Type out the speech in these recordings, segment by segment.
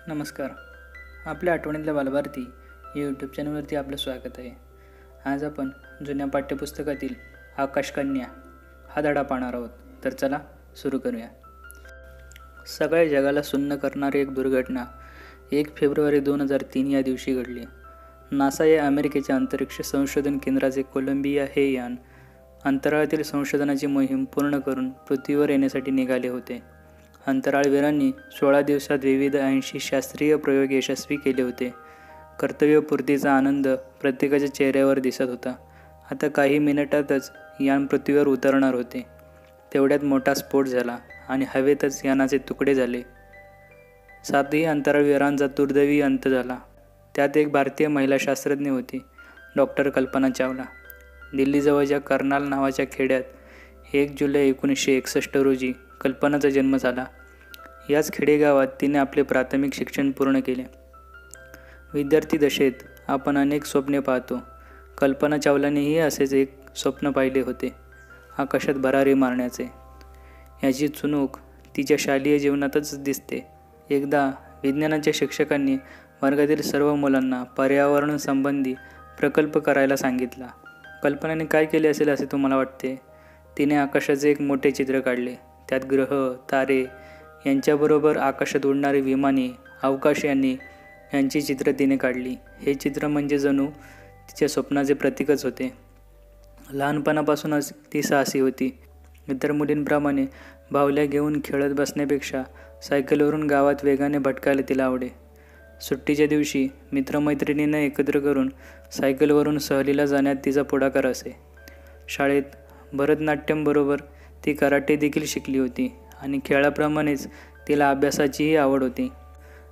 नमस्कार. आपल्या आठवणीतल्या बालभारती या यूट्यूब चॅनलवरती आपलं स्वागत आहे. आज आपण जुन्या पाठ्यपुस्तकातील आकाशकन्या हा धडा पाहणार आहोत. तर चला सुरू करूया. सगळ्या जगाला सुन्न करणारी एक दुर्घटना 1 फेब्रुवारी 2003 या दिवशी घडली. नासा या अमेरिकेच्या अंतरिक्ष संशोधन केंद्राचे कोलंबिया हे यान अंतराळातील संशोधनाची मोहीम पूर्ण करून पृथ्वीवर येण्यासाठी निघाले होते. अंतराळवीरांनी 16 दिवसात विविध 80 शास्त्रीय प्रयोग यशस्वी केले होते. कर्तव्यपूर्तीचा आनंद प्रत्येकाच्या चेहऱ्यावर दिसत होता. आता काही मिनिटातच यान पृथ्वीवर उतरणार होते. तेवढ्यात मोठा स्फोट झाला आणि हवेतच यानाचे तुकडे झाले. 7ही अंतराळवीरांचा दुर्दैवी अंत झाला. त्यात एक भारतीय महिला शास्त्रज्ञ होती, डॉक्टर कल्पना चावला. दिल्लीजवळच्या कर्नाल नावाच्या खेड्यात 1 जुलै 1961 रोजी कल्पनाचा जन्म झाला. याच खेडेगावात तिने आपले प्राथमिक शिक्षण पूर्ण केले. विद्यार्थी दशेत आपण अनेक स्वप्ने पाहतो. कल्पना चावलानेही असेच एक स्वप्न पाहिले होते, आकाशात भरारी मारण्याचे. याची चुणूक तिच्या शालेय जीवनातच दिसते. एकदा विज्ञानाच्या शिक्षकांनी वर्गातील सर्व मुलांना पर्यावरणसंबंधी प्रकल्प करायला सांगितला. कल्पनाने काय केले असेल असे तुम्हाला वाटते? तिने आकाशाचे एक मोठे चित्र काढले. त्यात ग्रह, तारे यांच्याबरोबर आकाशात उडणारी विमाने, अवकाशयाने यांची चित्र तिने काढली. हे चित्र म्हणजे जणू तिच्या स्वप्नाचे प्रतीकच होते. लहानपणापासूनच ती साहसी होती. इतर मुलींप्रमाणे बाहुल्या घेऊन खेळत बसण्यापेक्षा सायकलवरून गावात वेगाने भटकायला तिला आवडे. सुट्टीच्या दिवशी मित्रमैत्रिणींना एकत्र करून सायकलवरून सहलीला जाण्यात तिचा पुढाकार असे. शाळेत भरतनाट्यमबरोबर ती कराटे देखील शिकली होती आणि खेळाप्रमाणेच तिला अभ्यासाचीही आवड होती.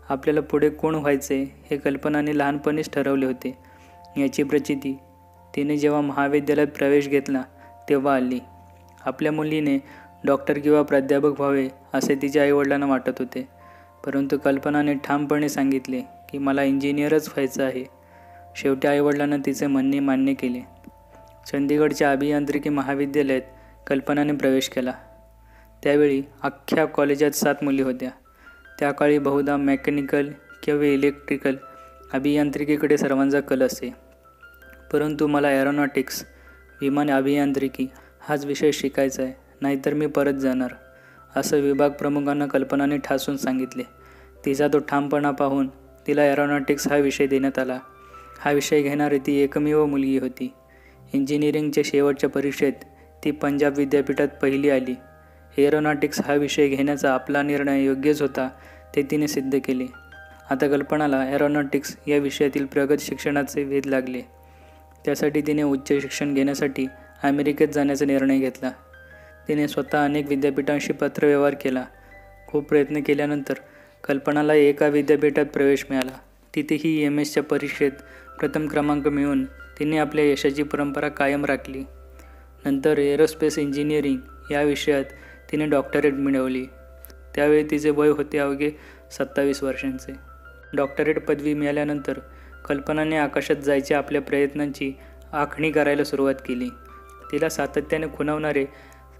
आपल्याला पुढे कोण व्हायचे हे कल्पनाने लहानपणीच ठरवले होते. याची प्रचिती तिने जेव्हा महाविद्यालयात प्रवेश घेतला तेव्हा आली. आपल्या मुलीने डॉक्टर किंवा प्राध्यापक व्हावे असे तिच्या आईवडिलांना वाटत होते, परंतु कल्पनाने ठामपणे सांगितले की मला इंजिनियरच व्हायचं आहे. शेवटी आईवडिलांना तिचे म्हणणे मान्य केले. चंदीगडच्या अभियांत्रिकी महाविद्यालयात कल्पनाने प्रवेश केला. त्यावेळी अख्ख्या कॉलेजात 7 मुली होत्या. त्या काळी बहुधा मेकॅनिकल किंवा इलेक्ट्रिकल अभियांत्रिकीकडे सर्वांचा कल असे. परंतु मला एरोनॉटिक्स विमान अभियांत्रिकी हाच विषय शिकायचा आहे, नाहीतर मी परत जाणार, असं विभाग प्रमुखांना कल्पनाने ठासून सांगितले. तिचा तो ठामपणा पाहून तिला एरोनॉटिक्स हा विषय देण्यात आला. हा विषय घेणारी ती एकमेव मुलगी होती. इंजिनिअरिंगच्या शेवटच्या परीक्षेत ती पंजाब विद्यापीठात पहिली आली. एरोनॉटिक्स हा विषय घेण्याचा आपला निर्णय योग्यच होता ते तिने सिद्ध केले. आता कल्पनाला एरोनॉटिक्स या विषयातील प्रगत शिक्षणाचे वेध लागले. त्यासाठी तिने उच्च शिक्षण घेण्यासाठी अमेरिकेत जाण्याचा निर्णय घेतला. तिने स्वतः अनेक विद्यापीठांशी पत्रव्यवहार केला. खूप प्रयत्न केल्यानंतर कल्पनाला एका विद्यापीठात प्रवेश मिळाला. तिथेही MS परीक्षेत प्रथम क्रमांक मिळवून तिने आपल्या यशाची परंपरा कायम राखली. नंतर एरोस्पेस इंजिनिअरिंग या विषयात तिने डॉक्टरेट मिळवली. त्यावेळी तिचे वय होते अवघे 27 वर्षांचे. डॉक्टरेट पदवी मिळाल्यानंतर कल्पनाने आकाशात जायच्या आपल्या प्रयत्नांची आखणी करायला सुरुवात केली. तिला सातत्याने खुणावणारे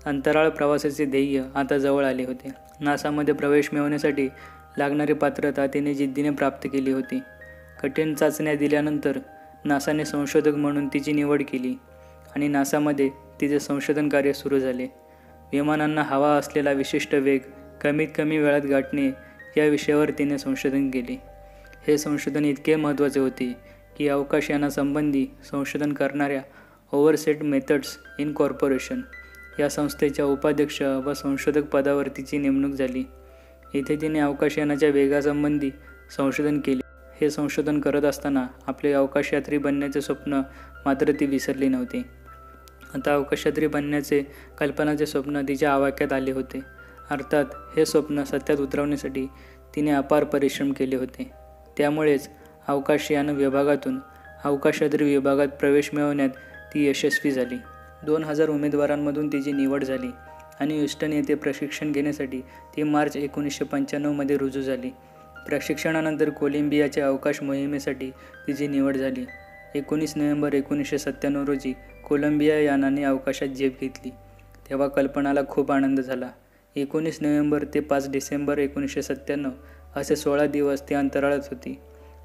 अंतराळ प्रवासाचे ध्येय आता जवळ आले होते. नासामध्ये प्रवेश मिळवण्यासाठी लागणारी पात्रता तिने जिद्दीने प्राप्त केली होती. कठीण चाचण्या दिल्यानंतर नासाने संशोधक म्हणून तिची निवड केली आणि नासामध्ये तिचे संशोधन कार्य सुरू झाले. विमानांना हवा असलेला विशिष्ट वेग कमीत कमी वेळात गाठणे या विषयावर तिने संशोधन केले. हे संशोधन इतके महत्त्वाचे होते की अवकाशयानासंबंधी संशोधन करणाऱ्या ओव्हरसेट मेथड्स इन कॉर्पोरेशन या संस्थेच्या उपाध्यक्ष व संशोधक पदावर तिची नेमणूक झाली. इथे तिने अवकाशयानाच्या वेगासंबंधी संशोधन केले. हे संशोधन करत असताना आपले अवकाशयात्री बनण्याचे स्वप्न मात्र ती विसरली नव्हती. आता अवकाशयात्री बनण्याचे कल्पनाचे स्वप्न तिच्या आवाक्यात आले होते. अर्थात हे स्वप्न सत्यात उतरवण्यासाठी तिने अपार परिश्रम केले होते. त्यामुळेच अवकाशयान विभागातून अवकाशयात्री विभागात प्रवेश मिळवण्यात ती यशस्वी झाली. 2000 उमेदवारांमधून तिची निवड झाली आणि ह्युस्टन येथे प्रशिक्षण घेण्यासाठी ती मार्च 1995 रुजू झाली. प्रशिक्षणानंतर कोलंबियाच्या अवकाश मोहिमेसाठी तिची निवड झाली. 19 नोव्हेंबर 1997 रोजी कोलंबिया यानाने अवकाशात झेप घेतली. तेव्हा कल्पनाला खूप आनंद झाला. 19 नोव्हेंबर ते 5 डिसेंबर 1997 असे 16 दिवस ती अंतराळात होती.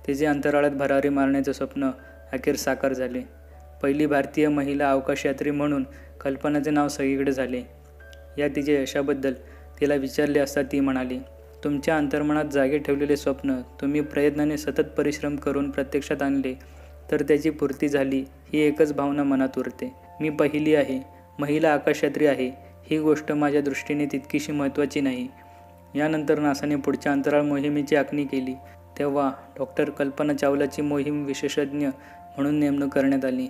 तिचे अंतराळात भरारी मारण्याचं स्वप्न अखेर साकार झाले. पहिली भारतीय महिला अवकाशयात्री म्हणून कल्पनाचे नाव सगळीकडे झाले. या तिच्या यशाबद्दल तिला विचारले असता ती म्हणाली, तुमच्या अंतर्मनात जागे ठेवलेले स्वप्न तुम्ही प्रयत्नाने सतत परिश्रम करून प्रत्यक्षात आणले तर त्याची पूर्ती झाली ही एकच भावना मनात उरते. मी पहिली आहे, महिला आकाशयात्री आहे ही गोष्ट माझ्या दृष्टीने तितकीशी महत्त्वाची नाही. यानंतर नासाने पुढच्या अंतराळ मोहिमेची आखणी केली. तेव्हा डॉक्टर कल्पना चावलाची मोहीम विशेषज्ञ म्हणून नेमणूक करण्यात आली.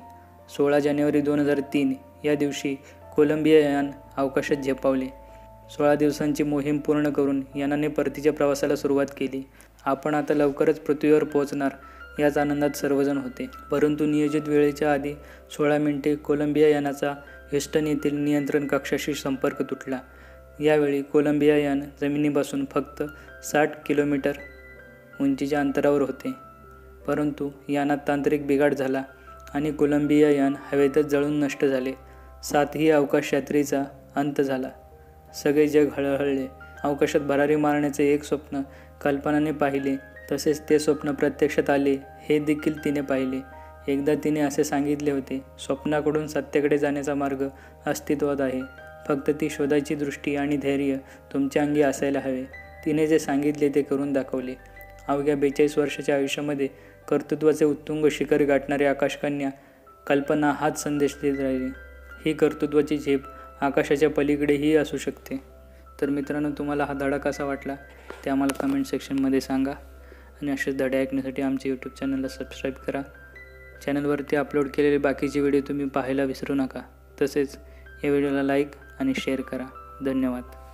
16 जानेवारी 2003 या दिवशी कोलंबिया यान अवकाशात झेपावले. 16 दिवसांची मोहीम पूर्ण करून यानाने परतीच्या प्रवासाला सुरुवात केली. आपण आता लवकरच पृथ्वीवर पोहोचणार याच आनंदात सर्वजण होते. परंतु नियोजित वेळेच्या आधी 16 मिनिटे कोलंबिया यानाचा ह्युस्टन येथील नियंत्रण कक्षाशी संपर्क तुटला. यावेळी कोलंबिया यान जमिनीपासून फक्त 60 किलोमीटर उंचीच्या अंतरावर होते. परंतु यानात तांत्रिक बिघाड झाला आणि कोलंबिया यान हवेतच जळून नष्ट झाले. 7ही अवकाशयात्रीचा अंत झाला. सगळे जग हळहळले. अवकाशात भरारी मारण्याचे एक स्वप्न कल्पनाने पाहिले, तसेच ते स्वप्न प्रत्यक्षात आले हे देखील तिने पाहिले. एकदा तिने असे सांगितले होते, स्वप्नाकडून सत्याकडे जाण्याचा मार्ग अस्तित्वात आहे. फक्त ती शोधायची दृष्टी आणि धैर्य तुमच्या अंगी असायला हवे. तिने जे सांगितले ते करून दाखवले. अवघ्या 42 वर्षाच्या आयुष्यामध्ये कर्तृत्वाचे उत्तुंग शिखर गाठणारी आकाशकन्या कल्पना हाच संदेश देत राहिली. ही कर्तृत्वाची झेप आकाशाच्या पलीकडेही असू शकते. तर मित्रांनो, तुम्हाला हा धडा कसा वाटला ते आम्हाला कमेंट सेक्शनमध्ये सांगा. आणि असेच धडे ऐकण्यासाठी आमच्या यूट्यूब चॅनलला सबस्क्राईब करा. चॅनलवरती अपलोड केलेले बाकीचे व्हिडिओ तुम्ही पाहायला विसरू नका. तसेच या व्हिडिओला लाईक आणि शेअर करा. धन्यवाद.